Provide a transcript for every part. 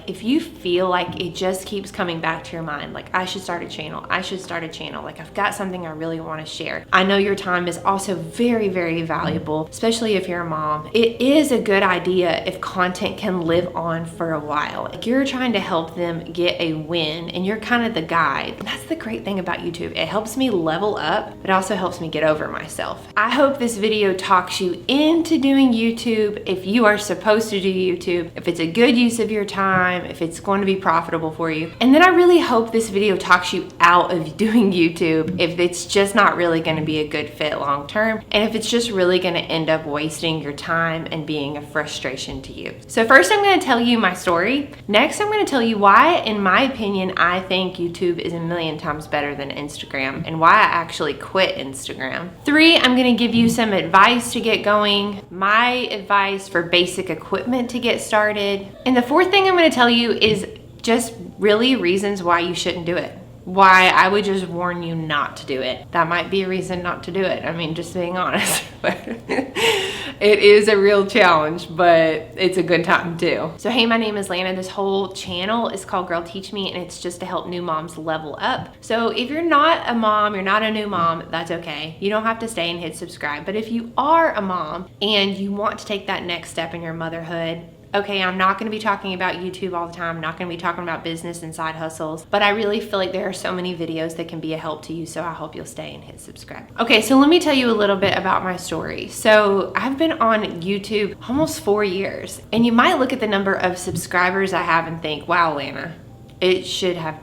if you feel like it just keeps coming back to your mind, like I should start a channel, like I've got something I really want to share. I know your time is also very, very valuable, especially if you're a mom. It is a good idea if content can live on for a while. Like you're trying to help them get a win and you're kind of the guide. And that's the great thing about YouTube. It helps me level up, but it also helps me get over myself. I hope this video talks you into doing YouTube if you are supposed to do YouTube, if it's a good use of your time, if it's going to be profitable for you. And then I really hope this video talks you out of doing YouTube if it's just not really going to be a good fit long term, and if it's just really going to end up wasting your time and being a frustration to you. So first I'm going to tell you my story. Next I'm going to tell you why, in my opinion, I think YouTube is a million times better than Instagram and why I actually quit Instagram. 3, I'm going to give you some advice to get going, my advice for basic equipment to get started. And the 4th thing I'm going to tell you is just really reasons why you shouldn't do it. Why I would just warn you not to do it. That might be a reason not to do it. I mean, just being honest. It is a real challenge, but it's a good time too. So hey, my name is Lana. This whole channel is called Girl Teach Me, and it's just to help new moms level up. So if you're not a mom, you're not a new mom, that's okay. You don't have to stay and hit subscribe. But if you are a mom and you want to take that next step in your motherhood, okay, I'm not going to be talking about YouTube all the time. I'm not going to be talking about business and side hustles, but I really feel like there are so many videos that can be a help to you, so I hope you'll stay and hit subscribe. Okay, so let me tell you a little bit about my story. So I've been on YouTube almost 4 years, and you might look at the number of subscribers I have and think, wow, Lana, it should have,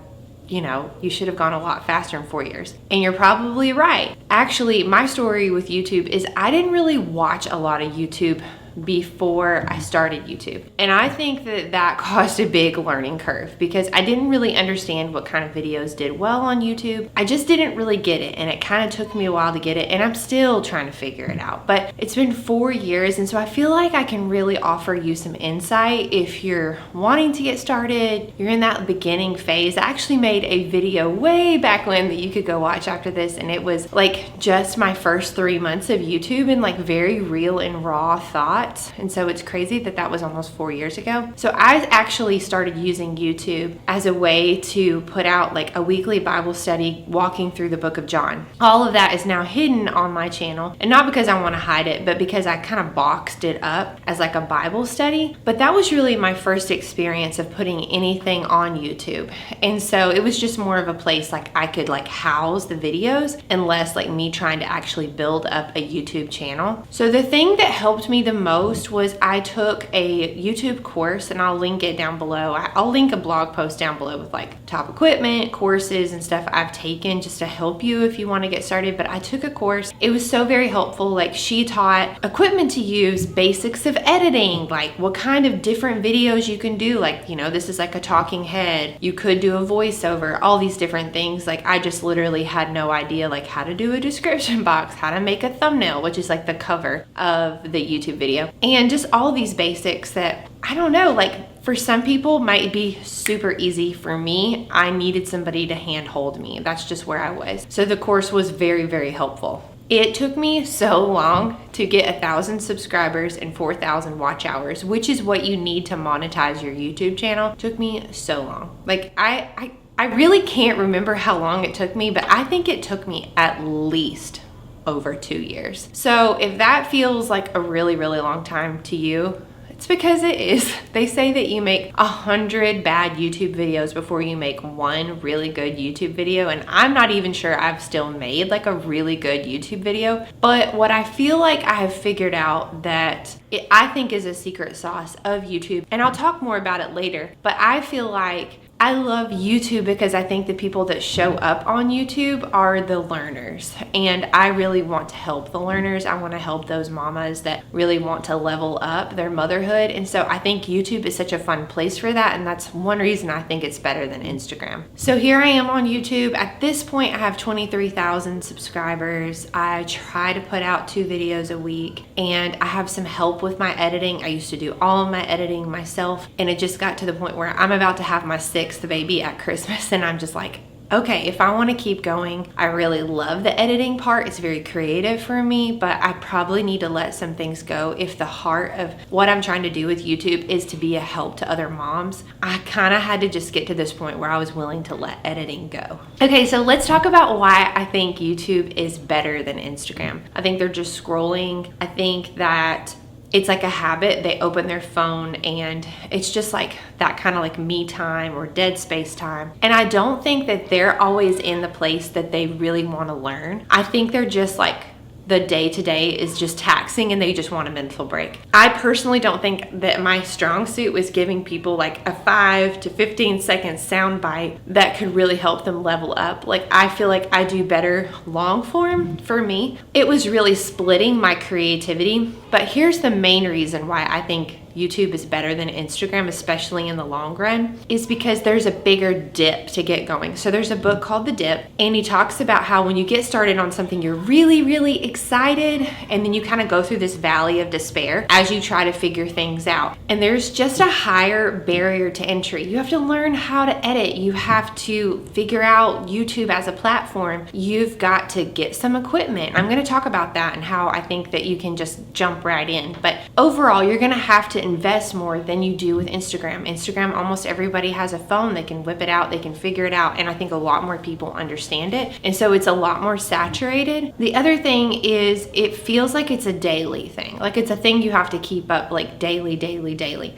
you should have gone a lot faster in 4 years. And you're probably right. Actually, my story with YouTube is I didn't really watch a lot of YouTube before I started YouTube. And I think that caused a big learning curve because I didn't really understand what kind of videos did well on YouTube. I just didn't really get it, and it kind of took me a while to get it, and I'm still trying to figure it out. But it's been 4 years, and so I feel like I can really offer you some insight if you're wanting to get started, you're in that beginning phase. I actually made a video way back when that you could go watch after this, and it was like just my first 3 months of YouTube and like very real and raw thoughts. And so it's crazy that that was almost 4 years ago. So I actually started using YouTube as a way to put out like a weekly Bible study walking through the book of John. All of that is now hidden on my channel, and not because I want to hide it, but because I kind of boxed it up as like a Bible study. But that was really my first experience of putting anything on YouTube. And so it was just more of a place like I could like house the videos and less like me trying to actually build up a YouTube channel. So the thing that helped me the most was I took a YouTube course, and I'll link it down below. I'll link a blog post down below with like top equipment, courses, and stuff I've taken just to help you if you want to get started. But I took a course. It was so very helpful. Like she taught equipment to use, basics of editing, like what kind of different videos you can do. Like, this is like a talking head. You could do a voiceover, all these different things. Like I just literally had no idea like how to do a description box, how to make a thumbnail, which is like the cover of the YouTube video. And just all these basics that, I don't know, like for some people might be super easy. For me, I needed somebody to handhold me. That's just where I was. So the course was very, very helpful. It took me so long to get 1,000 subscribers and 4,000 watch hours, which is what you need to monetize your YouTube channel. It took me so long. Like I really can't remember how long it took me, but I think it took me at least over 2 years. So if that feels like a really, really long time to you, it's because it is. They say that you make 100 bad YouTube videos before you make one really good YouTube video, and I'm not even sure I've still made like a really good YouTube video. But what I feel like I have figured out that I think is a secret sauce of YouTube, and I'll talk more about it later, but I feel like I love YouTube because I think the people that show up on YouTube are the learners, and I really want to help the learners. I want to help those mamas that really want to level up their motherhood, and so I think YouTube is such a fun place for that, and that's one reason I think it's better than Instagram. So here I am on YouTube. At this point, I have 23,000 subscribers. I try to put out 2 videos a week, and I have some help with my editing. I used to do all of my editing myself, and it just got to the point where I'm about to have my 6th baby at Christmas, and I'm just like, okay, if I want to keep going, I really love the editing part. It's very creative for me, but I probably need to let some things go if the heart of what I'm trying to do with YouTube is to be a help to other moms. I kind of had to just get to this point where I was willing to let editing go. Okay, so let's talk about why I think YouTube is better than Instagram. I think they're just scrolling. I think that it's like a habit. They open their phone and it's just like that kind of like me time or dead space time. And I don't think that they're always in the place that they really want to learn. I think they're just like, the day-to-day is just taxing and they just want a mental break. I personally don't think that my strong suit was giving people like a 5 to 15 second sound bite that could really help them level up. Like, I feel like I do better long form. For me, it was really splitting my creativity. But here's the main reason why I think YouTube is better than Instagram, especially in the long run, is because there's a bigger dip to get going. So there's a book called The Dip, and he talks about how when you get started on something, you're really, really excited, and then you kind of go through this valley of despair as you try to figure things out. And there's just a higher barrier to entry. You have to learn how to edit. You have to figure out YouTube as a platform. You've got to get some equipment. I'm going to talk about that and how I think that you can just jump right in. But overall, you're going to have to invest more than you do with Instagram. Instagram, almost everybody has a phone. They can whip it out, they can figure it out, and I think a lot more people understand it, and so it's a lot more saturated. The other thing is it feels like it's a daily thing. Like, it's a thing you have to keep up like daily.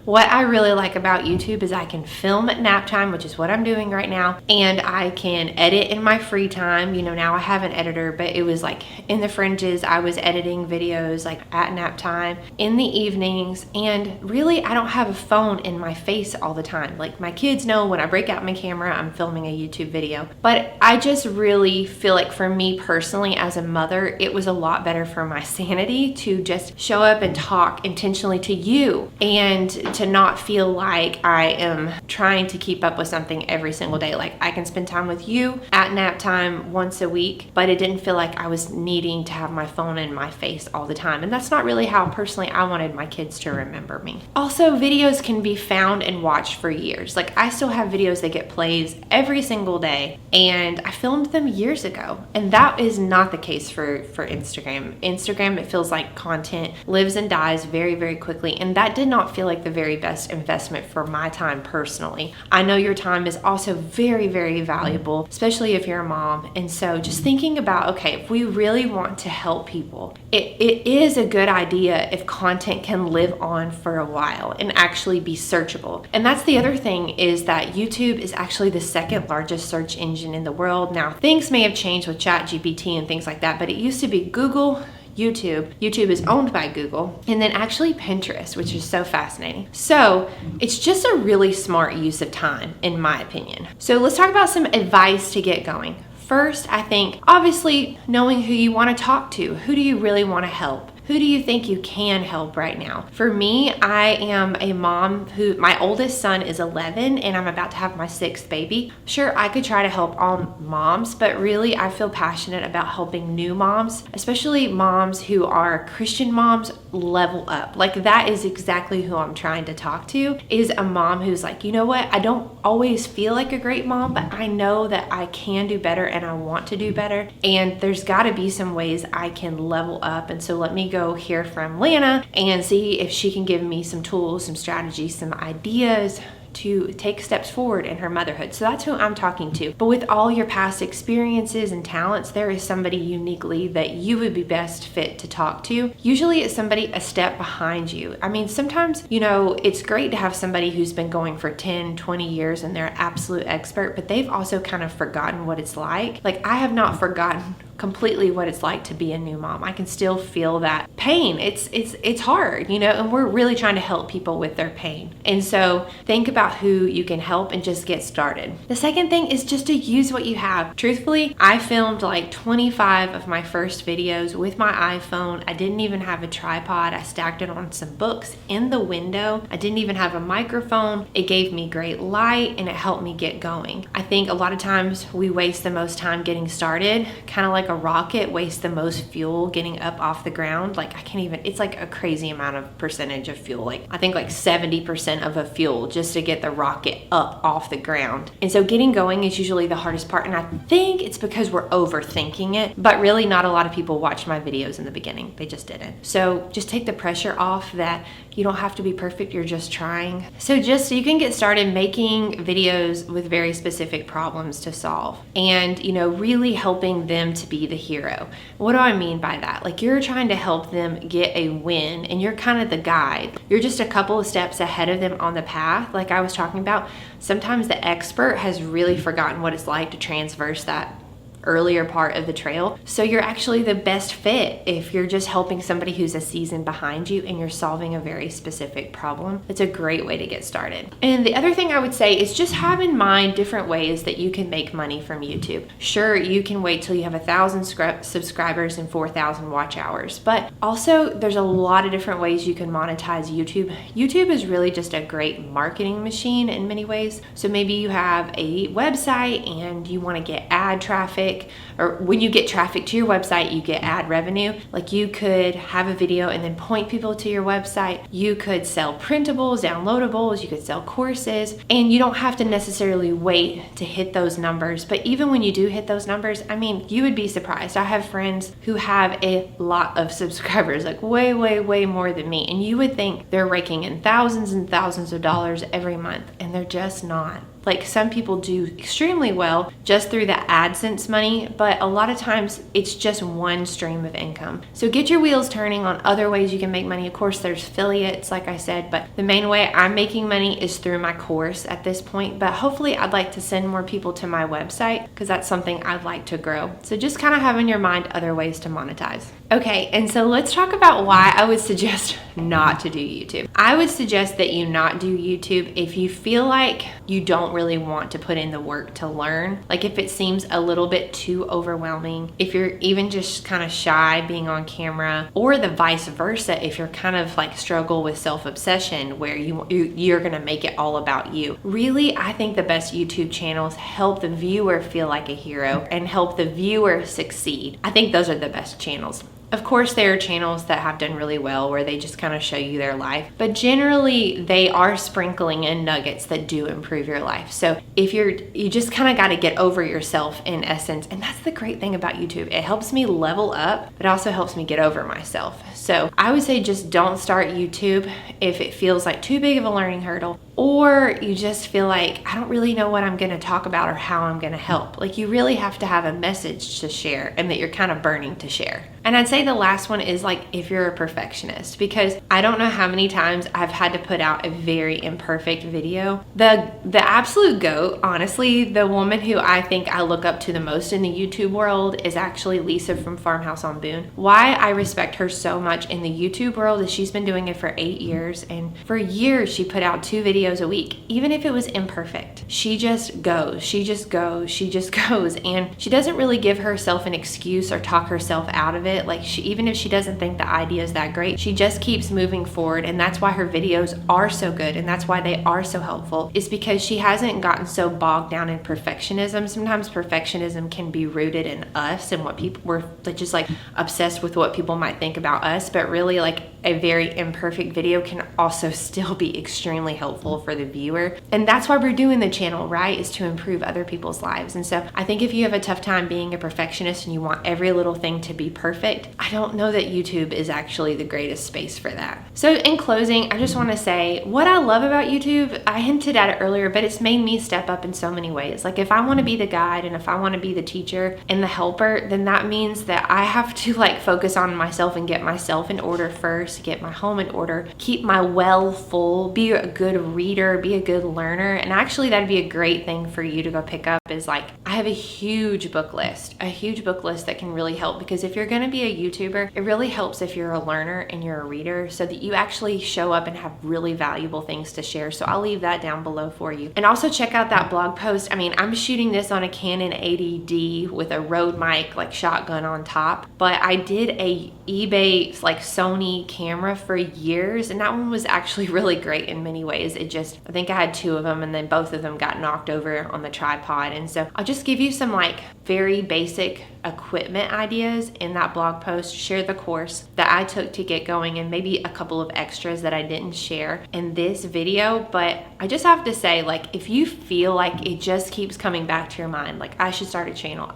What I really like about YouTube is I can film at nap time, which is what I'm doing right now, and I can edit in my free time. You know, now I have an editor, but it was like in the fringes, I was editing videos like at nap time in the evenings. And really, I don't have a phone in my face all the time. Like, my kids know when I break out my camera, I'm filming a YouTube video. But I just really feel like, for me personally as a mother, it was a lot better for my sanity to just show up and talk intentionally to you, and to not feel like I am trying to keep up with something every single day. Like, I can spend time with you at nap time once a week, but it didn't feel like I was needing to have my phone in my face all the time. And that's not really how personally I wanted my kids to remember me. Also, videos can be found and watched for years. Like, I still have videos that get plays every single day, and I filmed them years ago. And that is not the case for Instagram. Instagram, it feels like content lives and dies very, very quickly. And that did not feel like the very best investment for my time personally. I know your time is also very, very valuable, especially if you're a mom. And so just thinking about, okay, if we really want to help people, it is a good idea if content can live on for a while and actually be searchable. And that's the other thing, is that YouTube is actually the second largest search engine in the world. Now, things may have changed with ChatGPT and things like that, but it used to be Google, YouTube. YouTube is owned by Google, and then actually Pinterest, which is so fascinating. So it's just a really smart use of time, in my opinion. So let's talk about some advice to get going. First, I think obviously knowing who you want to talk to. Who do you really want to help? Who do you think you can help right now? For me, I am a mom who, my oldest son is 11 and I'm about to have my 6th baby. Sure, I could try to help all moms, but really I feel passionate about helping new moms, especially moms who are Christian moms, level up. Like, that is exactly who I'm trying to talk to, is a mom who's like, you know what, I don't always feel like a great mom, but I know that I can do better and I want to do better. And there's gotta be some ways I can level up. And so let me go hear from Lana and see if she can give me some tools, some strategies, some ideas to take steps forward in her motherhood. So that's who I'm talking to. But with all your past experiences and talents, there is somebody uniquely that you would be best fit to talk to. Usually it's somebody a step behind you. I mean, sometimes, you know, it's great to have somebody who's been going for 10, 20 years and they're an absolute expert, but they've also kind of forgotten what it's like. Like, I have not forgotten completely what it's like to be a new mom. I can still feel that pain. It's hard, you know, and we're really trying to help people with their pain. And so think about who you can help and just get started. The second thing is just to use what you have. Truthfully, I filmed like 25 of my first videos with my iPhone. I didn't even have a tripod. I stacked it on some books in the window. I didn't even have a microphone. It gave me great light and it helped me get going. I think a lot of times we waste the most time getting started, kind of like like a rocket wastes the most fuel getting up off the ground. Like I can't even, it's like a crazy amount of percentage of fuel. Like I think like 70% of a fuel just to get the rocket up off the ground. And so getting going is usually the hardest part. And I think it's because we're overthinking it, but really not a lot of people watched my videos in the beginning. They just didn't. So just take the pressure off that you don't have to be perfect. You're just trying. So just so you can get started making videos with very specific problems to solve and, you know, really helping them to be the hero. What do I mean by that? Like you're trying to help them get a win and you're kind of the guide. You're just a couple of steps ahead of them on the path. Like I was talking about, sometimes the expert has really forgotten what it's like to transverse that earlier part of the trail. So you're actually the best fit if you're just helping somebody who's a season behind you and you're solving a very specific problem. It's a great way to get started. And the other thing I would say is just have in mind different ways that you can make money from YouTube. Sure, you can wait till you have 1,000 subscribers and 4,000 watch hours, but also there's a lot of different ways you can monetize YouTube. YouTube is really just a great marketing machine in many ways. So maybe you have a website and you want to get ad traffic, or when you get traffic to your website, you get ad revenue. Like you could have a video and then point people to your website. You could sell printables, downloadables, you could sell courses, and you don't have to necessarily wait to hit those numbers. But even when you do hit those numbers, I mean, you would be surprised. I have friends who have a lot of subscribers, like way, way, way more than me. And you would think they're raking in thousands and thousands of dollars every month, and they're just not. Like some people do extremely well just through the AdSense money, but a lot of times it's just one stream of income. So get your wheels turning on other ways you can make money. Of course, there's affiliates, like I said, but the main way I'm making money is through my course at this point. But hopefully I'd like to send more people to my website because that's something I'd like to grow. So just kind of have in your mind other ways to monetize. Okay, and so let's talk about why I would suggest not to do YouTube. I would suggest that you not do YouTube if you feel like you don't really want to put in the work to learn. Like if it seems a little bit too overwhelming, if you're even just kind of shy being on camera, or the vice versa, if you're kind of like struggle with self-obsession where you're gonna make it all about you. Really, I think the best YouTube channels help the viewer feel like a hero and help the viewer succeed. I think those are the best channels. Of course, there are channels that have done really well where they just kind of show you their life, but generally they are sprinkling in nuggets that do improve your life. So if you just kind of got to get over yourself in essence. And that's the great thing about YouTube. It helps me level up, but also helps me get over myself. So I would say just don't start YouTube if it feels like too big of a learning hurdle, or you just feel like, I don't really know what I'm going to talk about or how I'm going to help. Like you really have to have a message to share and that you're kind of burning to share. And I'd say the last one is like if you're a perfectionist, because I don't know how many times I've had to put out a very imperfect video. The absolute GOAT, honestly, the woman who I think I look up to the most in the YouTube world is actually Lisa from Farmhouse on Boone. Why I respect her so much in the YouTube world is she's been doing it for 8 years, and for years she put out 2 videos a week, even if it was imperfect. She just goes, she just goes, she just goes, and she doesn't really give herself an excuse or talk herself out of it. Like even if she doesn't think the idea is that great, she just keeps moving forward. And that's why her videos are so good, and that's why they are so helpful, is because she hasn't gotten so bogged down in perfectionism. Sometimes perfectionism can be rooted in us and what people, we're just like obsessed with what people might think about us, but really like a very imperfect video can also still be extremely helpful for the viewer. And that's why we're doing the channel, right? Is to improve other people's lives. And so I think if you have a tough time being a perfectionist and you want every little thing to be perfect, I don't know that YouTube is actually the greatest space for that. So in closing, I just want to say what I love about YouTube, I hinted at it earlier, but it's made me step up in so many ways. Like if I want to be the guide and if I want to be the teacher and the helper, then that means that I have to like focus on myself and get myself in order first, get my home in order, keep my well full, be a good reader, be a good learner. And actually that'd be a great thing for you to go pick up is like, I have a huge book list that can really help, because if you're going to be be a YouTuber, it really helps if you're a learner and you're a reader so that you actually show up and have really valuable things to share. So I'll leave that down below for you. And also check out that blog post. I mean, I'm shooting this on a Canon 80D with a Rode mic, like shotgun on top, but I did a eBay like Sony camera for years, and that one was actually really great in many ways. I think I had 2 of them, and then both of them got knocked over on the tripod. And so I'll just give you some like very basic equipment ideas in that blog post, share the course that I took to get going, and maybe a couple of extras that I didn't share in this video. But I just have to say, like, if you feel like it just keeps coming back to your mind, like I should start a channel,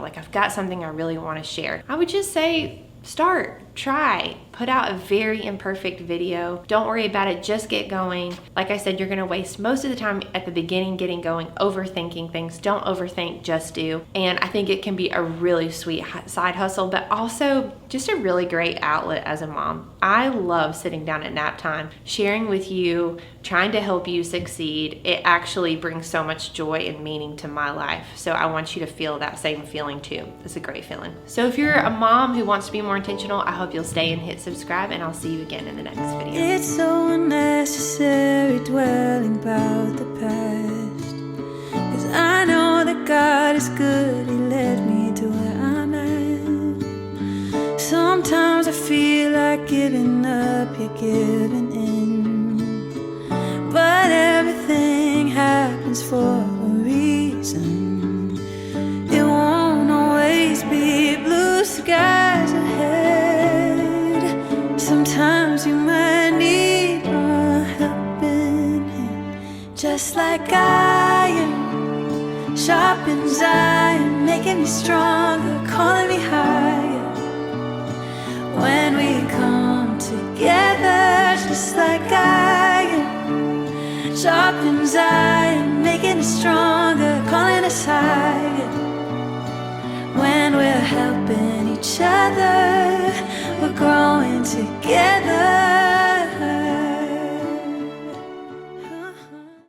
like I've got something I really want to share, I would just say start, try, put out a very imperfect video. Don't worry about it, just get going. Like I said, you're gonna waste most of the time at the beginning getting going, overthinking things. Don't overthink, just do. And I think it can be a really sweet side hustle, but also just a really great outlet as a mom. I love sitting down at nap time, sharing with you, trying to help you succeed. It actually brings so much joy and meaning to my life. So I want you to feel that same feeling too. It's a great feeling. So if you're a mom who wants to be more intentional, I hope you'll stay and hit subscribe, and I'll see you again in the next video. It's so unnecessary dwelling about the past, 'cause I know that God is good, He led me to where I'm at. Sometimes I feel like giving up, you're giving in, but everything happens for a reason. It won't always be blue skies ahead. Sometimes you might need a helping hand, just like iron sharpens iron, making me stronger, calling me higher. When we come together, just like iron sharpens iron, making us stronger, calling us higher. When we're helping each other, we're growing together.